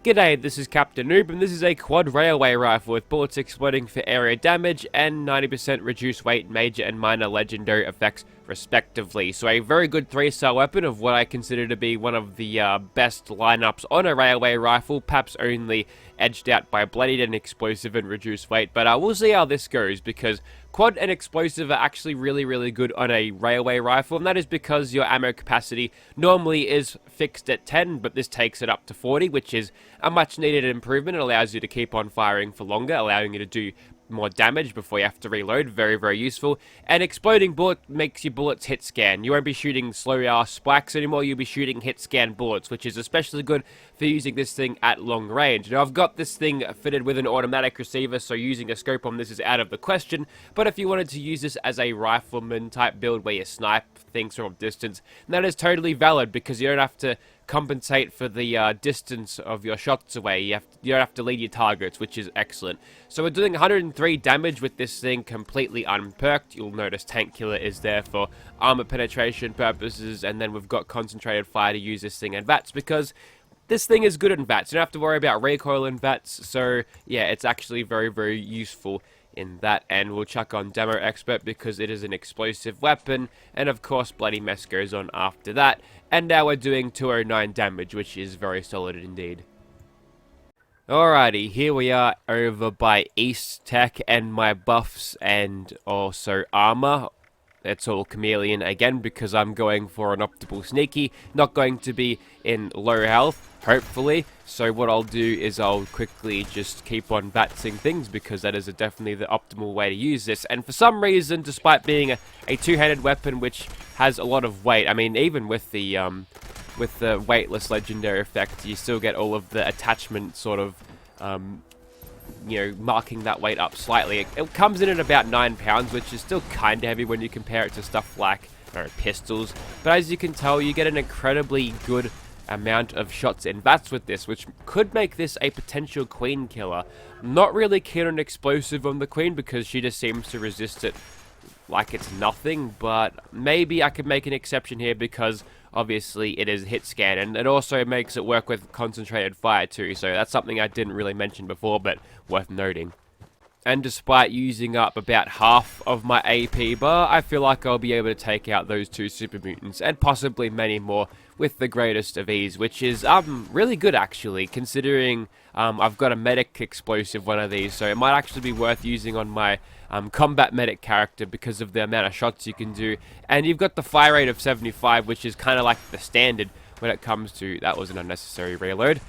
G'day, this is Captainoob, and this is a quad railway rifle with bullets exploding for area damage and 90% reduced weight, major and minor legendary effects respectively. So a very good 3-star weapon of what I consider to be one of the best lineups on a railway rifle, perhaps only edged out by bloodied and explosive and reduced weight. But we'll see how this goes, because quad and explosive are actually really good on a railway rifle, and that is because your ammo capacity normally is fixed at 10, but this takes it up to 40, which is a much needed improvement. It allows you to keep on firing for longer, allowing you to do more damage before you have to reload. Very useful. And exploding bullet makes your bullets hit scan. You won't be shooting slow spikes anymore, you'll be shooting hit scan bullets, which is especially good for using this thing at long range. Now, I've got this thing fitted with an automatic receiver, so using a scope on this is out of the question, but if you wanted to use this as a rifleman type build where you snipe things from a distance, that is totally valid, because you don't have to compensate for the distance of your shots away. You don't have to lead your targets, which is excellent. So we're doing 103 damage with this thing completely unperked. You'll notice Tank Killer is there for armor penetration purposes, and then we've got concentrated fire to use this thing in V.A.T.S, because this thing is good in V.A.T.S. You don't have to worry about recoil in V.A.T.S, so yeah, it's actually very useful in that. And we'll chuck on Demo Expert because it is an explosive weapon, and of course Bloody Mess goes on after that. And now we're doing 209 damage, which is very solid indeed. Alrighty, here we are over by East Tech and my buffs and also armor. It's all chameleon again because I'm going for an optimal sneaky, not going to be in low health, hopefully. So what I'll do is I'll quickly just keep on VATSing things, because that is definitely the optimal way to use this. And for some reason, despite being a two-handed weapon which has a lot of weight, I mean, even with the weightless legendary effect, you still get all of the attachment sort of you know, marking that weight up slightly. It comes in at about 9 pounds, which is still kind of heavy when you compare it to stuff like, I don't know, pistols. But as you can tell, you get an incredibly good amount of shots in V.A.T.S with this, which could make this a potential queen killer. Not really keen on explosive on the queen, because she just seems to resist it like it's nothing, but maybe I could make an exception here, because obviously it is hit scan, and it also makes it work with concentrated fire too, so that's something I didn't really mention before, but worth noting. And despite using up about half of my AP bar, I feel like I'll be able to take out those two super mutants, and possibly many more, with the greatest of ease, which is really good actually, considering I've got a medic explosive one of these, so it might actually be worth using on my combat medic character because of the amount of shots you can do. And you've got the fire rate of 75, which is kind of like the standard when it comes to, that was an unnecessary reload.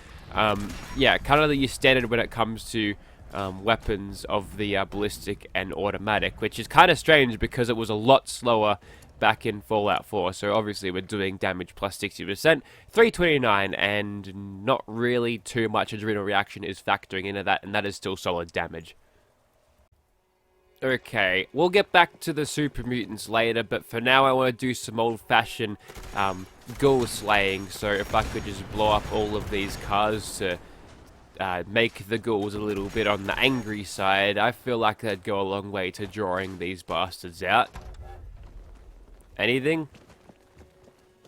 Yeah, kind of your standard when it comes to weapons of the ballistic and automatic, which is kind of strange because it was a lot slower back in Fallout 4. So obviously we're doing damage plus 60%, 329, and not really too much adrenal reaction is factoring into that, and that is still solid damage. Okay, we'll get back to the super mutants later, but for now I want to do some old-fashioned ghoul slaying. So if I could just blow up all of these cars to make the ghouls a little bit on the angry side, I feel like that'd go a long way to drawing these bastards out. Anything?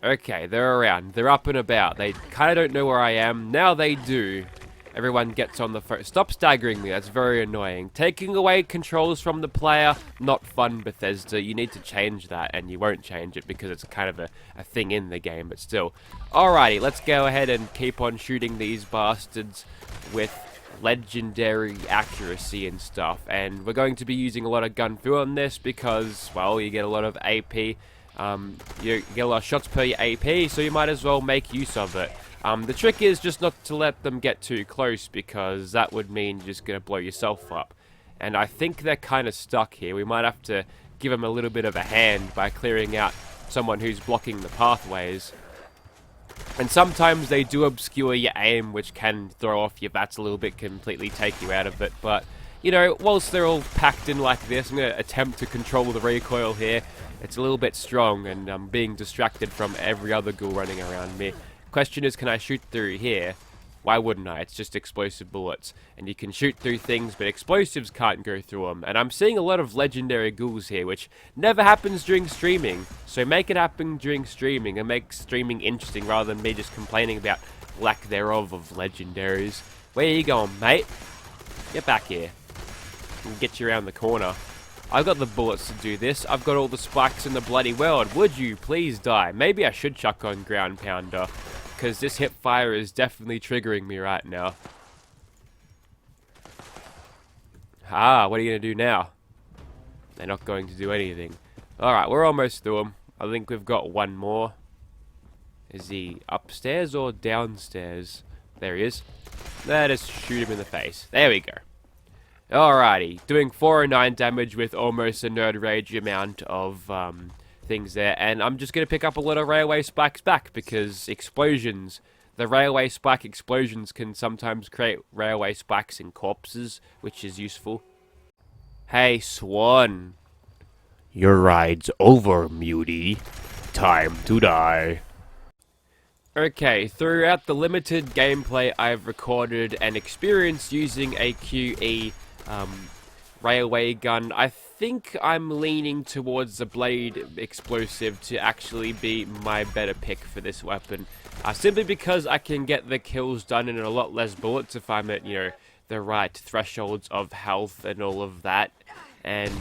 Okay, they're around. They're up and about. They kind of don't know where I am. Now they do. Everyone gets on the phone. Stop staggering me, that's very annoying. Taking away controls from the player, not fun, Bethesda. You need to change that, and you won't change it because it's kind of a thing in the game, but still. Alrighty, let's go ahead and keep on shooting these bastards with legendary accuracy and stuff. And we're going to be using a lot of gun fu on this because, well, you get a lot of AP. You get a lot of shots per your AP, so you might as well make use of it. The trick is just not to let them get too close, because that would mean you're just going to blow yourself up. And I think they're kind of stuck here. We might have to give them a little bit of a hand by clearing out someone who's blocking the pathways. And sometimes they do obscure your aim, which can throw off your V.A.T.S a little bit, completely take you out of it. But, you know, whilst they're all packed in like this, I'm going to attempt to control the recoil here. It's a little bit strong, and I'm being distracted from every other ghoul running around me. Question is, can I shoot through here? Why wouldn't I? It's just explosive bullets. And you can shoot through things, but explosives can't go through them. And I'm seeing a lot of legendary ghouls here, which never happens during streaming. So make it happen during streaming and make streaming interesting rather than me just complaining about lack thereof of legendaries. Where are you going, mate? Get back here. And get you around the corner. I've got the bullets to do this. I've got all the spikes in the bloody world. Would you please die? Maybe I should chuck on ground pounder, because this hip fire is definitely triggering me right now. Ah, what are you going to do now? They're not going to do anything. Alright, we're almost through them. I think we've got one more. Is he upstairs or downstairs? There he is. Just shoot him in the face. There we go. Alrighty, doing 409 damage with almost a nerd rage amount of things there. And I'm just going to pick up a lot of railway spikes back, because explosions, the railway spike explosions can sometimes create railway spikes in corpses, which is useful. Hey, Swan. Your ride's over, mutie. Time to die. Okay, throughout the limited gameplay I've recorded and experienced using a QE railway gun, I think I'm leaning towards the blade explosive to actually be my better pick for this weapon. Simply because I can get the kills done in a lot less bullets if I'm at, you know, the right thresholds of health and all of that. And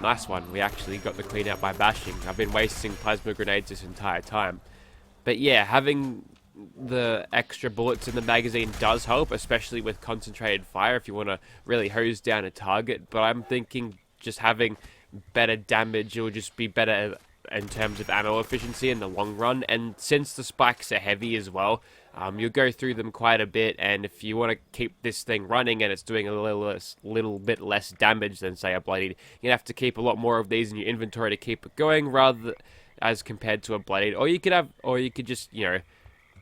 nice one, we actually got the clean out by bashing. I've been wasting plasma grenades this entire time. But yeah, having the extra bullets in the magazine does help, especially with concentrated fire if you want to really hose down a target. But I'm thinking just having better damage will just be better in terms of ammo efficiency in the long run. And since the spikes are heavy as well, you'll go through them quite a bit. And if you want to keep this thing running and it's doing a little bit less damage than, say, a bloodied, you have to keep a lot more of these in your inventory to keep it going, rather as compared to a blade. Or you could just, you know,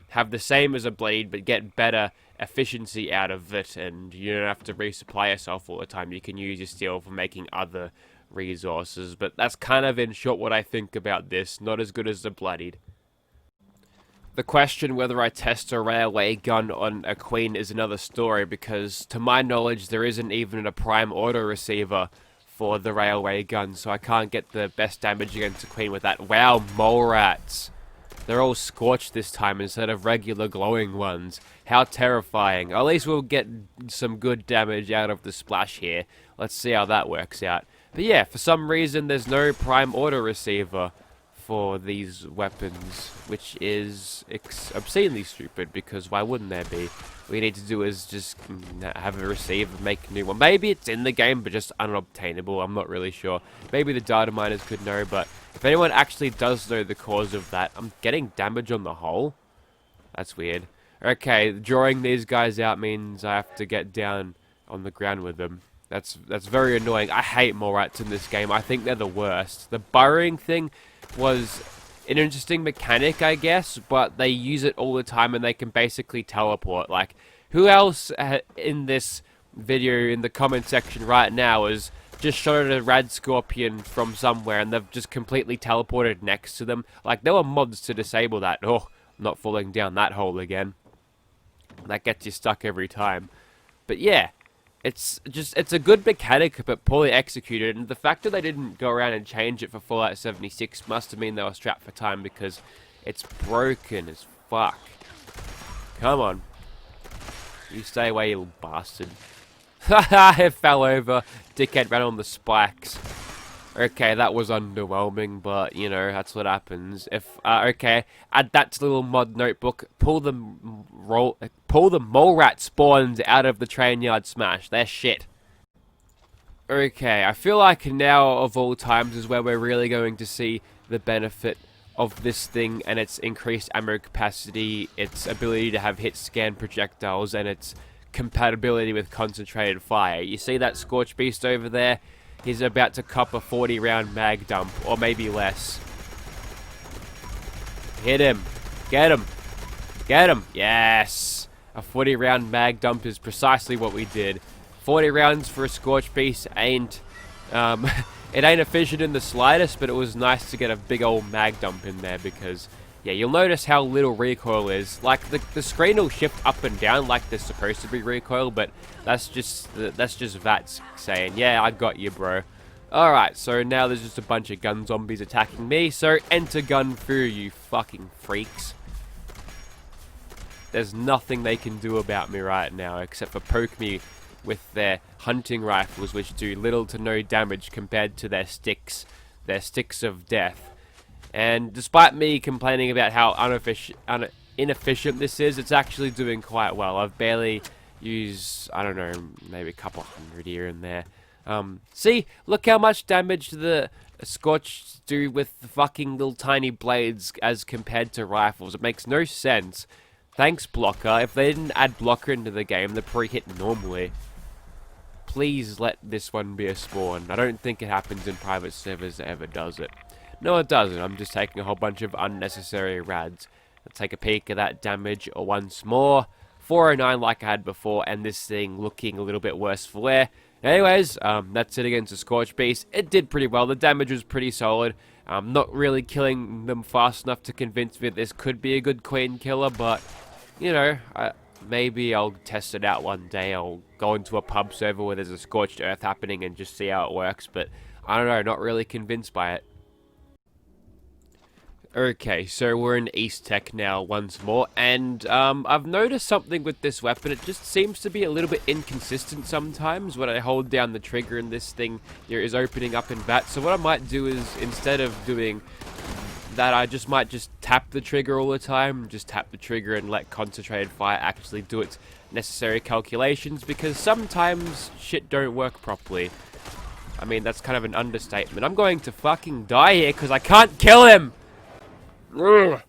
have the same as a blade but get better efficiency out of it, and you don't have to resupply yourself all the time. You can use your steel for making other resources. But that's kind of in short what I think about this. Not as good as the bloodied. The question whether I test a railway gun on a queen is another story, because to my knowledge there isn't even a prime auto receiver for the railway gun, so I can't get the best damage against a queen with that. Wow, mole rats. They're all scorched this time instead of regular glowing ones. How terrifying. At least we'll get some good damage out of the splash here. Let's see how that works out. But yeah, for some reason there's no prime auto receiver for these weapons, which is obscenely stupid, because why wouldn't there be? What you need to do is just have a receiver, make a new one. Maybe it's in the game, but just unobtainable. I'm not really sure. Maybe the data miners could know, but if anyone actually does know the cause of that, I'm getting damage on the hull. That's weird. Okay, drawing these guys out means I have to get down on the ground with them. That's very annoying. I hate mole rats in this game. I think they're the worst. The burrowing thing was an interesting mechanic, I guess, but they use it all the time and they can basically teleport. Like, who else in this video in the comment section right now is just shot at a rad scorpion from somewhere and they've just completely teleported next to them? Like, there were mods to disable that. Oh, I'm not falling down that hole again. That gets you stuck every time. But yeah, it's a good mechanic, but poorly executed, and the fact that they didn't go around and change it for Fallout 76 must have mean they were strapped for time, because it's broken as fuck. Come on. You stay away, you little bastard. Haha, it fell over. Dickhead ran on the spikes. Okay, that was underwhelming, but, you know, that's what happens. Okay, add that to the little mod notebook. Pull the mole rat spawns out of the train yard smash. They're shit. Okay, I feel like now of all times is where we're really going to see the benefit of this thing and its increased ammo capacity, its ability to have hit scan projectiles, and its compatibility with concentrated fire. You see that Scorched beast over there? He's about to cop a 40-round mag dump, or maybe less. Hit him. Get him. Get him. Yes. A 40-round mag dump is precisely what we did. 40 rounds for a Scorched beast ain't... it ain't efficient in the slightest, but it was nice to get a big old mag dump in there, because... yeah, you'll notice how little recoil is. Like, the screen will shift up and down like there's supposed to be recoil, but that's just V.A.T.S saying, yeah, I got you, bro. Alright, so now there's just a bunch of gun zombies attacking me, so enter gun through, you fucking freaks. there's nothing they can do about me right now except for poke me with their hunting rifles, which do little to no damage compared to their sticks of death. And despite me complaining about how inefficient this is, it's actually doing quite well. I've barely used, I don't know, maybe a couple hundred here and there. See, look how much damage the Scorched do with the fucking little tiny blades as compared to rifles. It makes no sense. Thanks, Blocker. If they didn't add Blocker into the game, they'd probably hit normally. Please let this one be a spawn. I don't think it happens in private servers that ever does it. No, it doesn't. I'm just taking a whole bunch of unnecessary rads. Let's take a peek at that damage once more. 409 like I had before, and this thing looking a little bit worse for wear. Anyways, that's it against the Scorched Beast. It did pretty well. The damage was pretty solid. Not really killing them fast enough to convince me that this could be a good queen killer, but, you know, maybe I'll test it out one day. I'll go into a pub server where there's a Scorched Earth happening and just see how it works, but I don't know, not really convinced by it. Okay, so we're in East Tech now once more, and I've noticed something with this weapon. It just seems to be a little bit inconsistent sometimes when I hold down the trigger and this thing here is opening up in V.A.T.S. So what I might do is, instead of doing that, I might just tap the trigger all the time, just tap the trigger and let concentrated fire actually do its necessary calculations, because sometimes shit don't work properly. I mean, that's kind of an understatement. I'm going to fucking die here because I can't kill him! Ugh.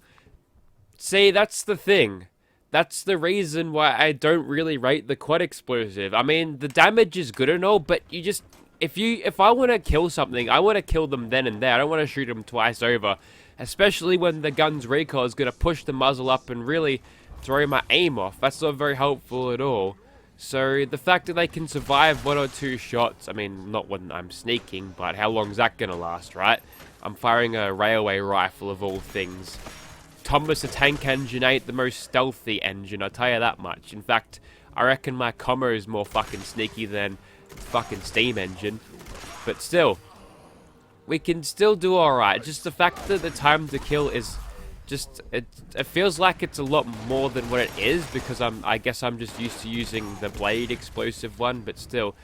See, that's the thing. That's the reason why I don't really rate the quad explosive. I mean, the damage is good and all, but you just... If I want to kill something, I want to kill them then and there. I don't want to shoot them twice over. Especially when the gun's recoil is going to push the muzzle up and really throw my aim off. That's not very helpful at all. So, the fact that they can survive 1 or 2 shots, I mean, not when I'm sneaking, but how long is that going to last, right? I'm firing a railway rifle of all things. Thomas the Tank Engine ain't the most stealthy engine, I'll tell you that much. In fact, I reckon my commo is more fucking sneaky than fucking steam engine. But still, we can still do alright. Just the fact that the time to kill is just, it feels like it's a lot more than what it is, because I guess I'm just used to using the blade explosive one, but still,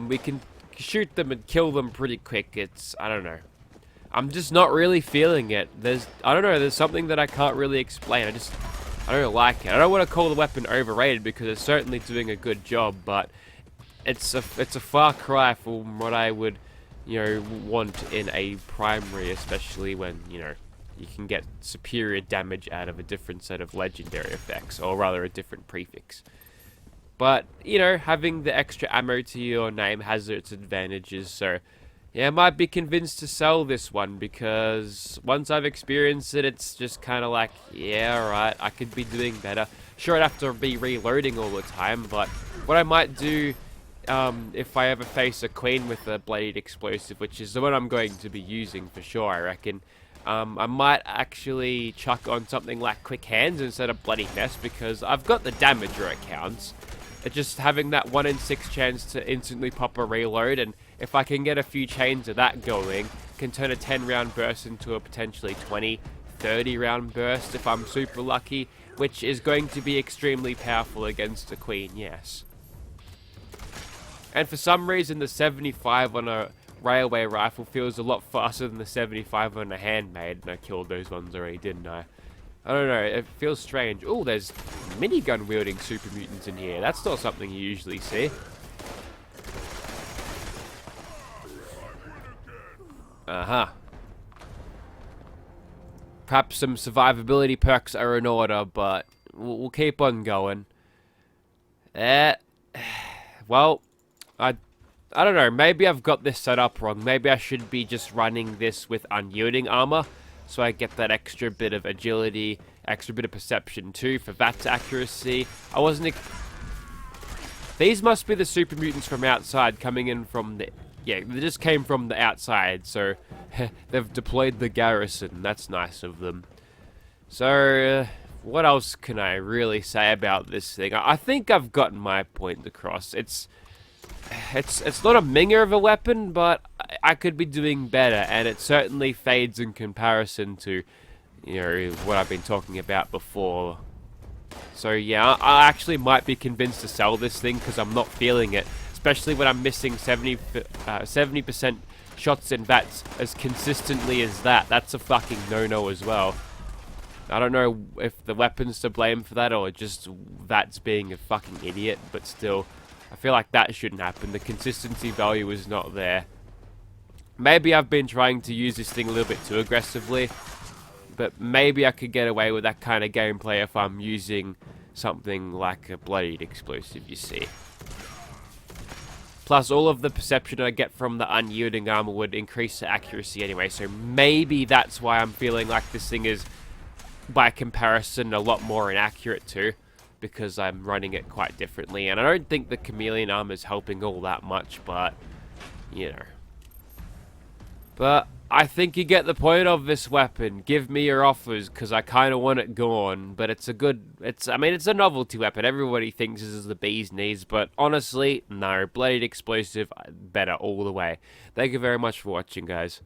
we can shoot them and kill them pretty quick. I don't know. I'm just not really feeling it. I don't know, there's something that I can't really explain. I don't like it. I don't want to call the weapon overrated because it's certainly doing a good job, but it's a far cry from what I would, you know, want in a primary, especially when, you know, you can get superior damage out of a different set of legendary effects, or rather a different prefix. But, you know, having the extra ammo to your name has its advantages, so yeah, I might be convinced to sell this one, because once I've experienced it, it's just kind of like, yeah, alright, I could be doing better. Sure, I'd have to be reloading all the time, but what I might do, if I ever face a queen with a bladed explosive, which is the one I'm going to be using for sure, I reckon, I might actually chuck on something like Quick Hands instead of Bloody Mess, because I've got the damage where it counts. It's just having that 1 in 6 chance to instantly pop a reload, and if I can get a few chains of that going, can turn a 10 round burst into a potentially 20, 30 round burst if I'm super lucky, which is going to be extremely powerful against a queen, yes. And for some reason the 75 on a railway rifle feels a lot faster than the 75 on a handmade, and I killed those ones already, didn't I? I don't know, it feels strange. Oh, there's minigun wielding super mutants in here. That's not something you usually see. Uh-huh. Perhaps some survivability perks are in order, but we'll keep on going. Well, I don't know, maybe I've got this set up wrong. Maybe I should be just running this with unyielding armor, so I get that extra bit of agility, extra bit of perception too for V.A.T.S accuracy. I wasn't... These must be the super mutants from outside coming in from the... Yeah, they just came from the outside, so they've deployed the garrison. That's nice of them. So, what else can I really say about this thing? I think I've gotten my point across. It's not a minger of a weapon, but I could be doing better, and it certainly fades in comparison to, you know, what I've been talking about before. So yeah, I actually might be convinced to sell this thing because I'm not feeling it. Especially when I'm missing 70% shots in V.A.T.S as consistently as that. That's a fucking no-no as well. I don't know if the weapon's to blame for that or just V.A.T.S being a fucking idiot, but still, I feel like that shouldn't happen. The consistency value is not there. Maybe I've been trying to use this thing a little bit too aggressively, but maybe I could get away with that kind of gameplay if I'm using something like a bloodied explosive, you see. Plus, all of the perception I get from the unyielding armor would increase the accuracy anyway, so maybe that's why I'm feeling like this thing is, by comparison, a lot more inaccurate too, because I'm running it quite differently, and I don't think the chameleon armor is helping all that much, but, you know. But I think you get the point of this weapon. Give me your offers, because I kind of want it gone. But it's a good... I mean, it's a novelty weapon. Everybody thinks this is the bee's knees. But honestly, no. Bloodied explosive, better all the way. Thank you very much for watching, guys.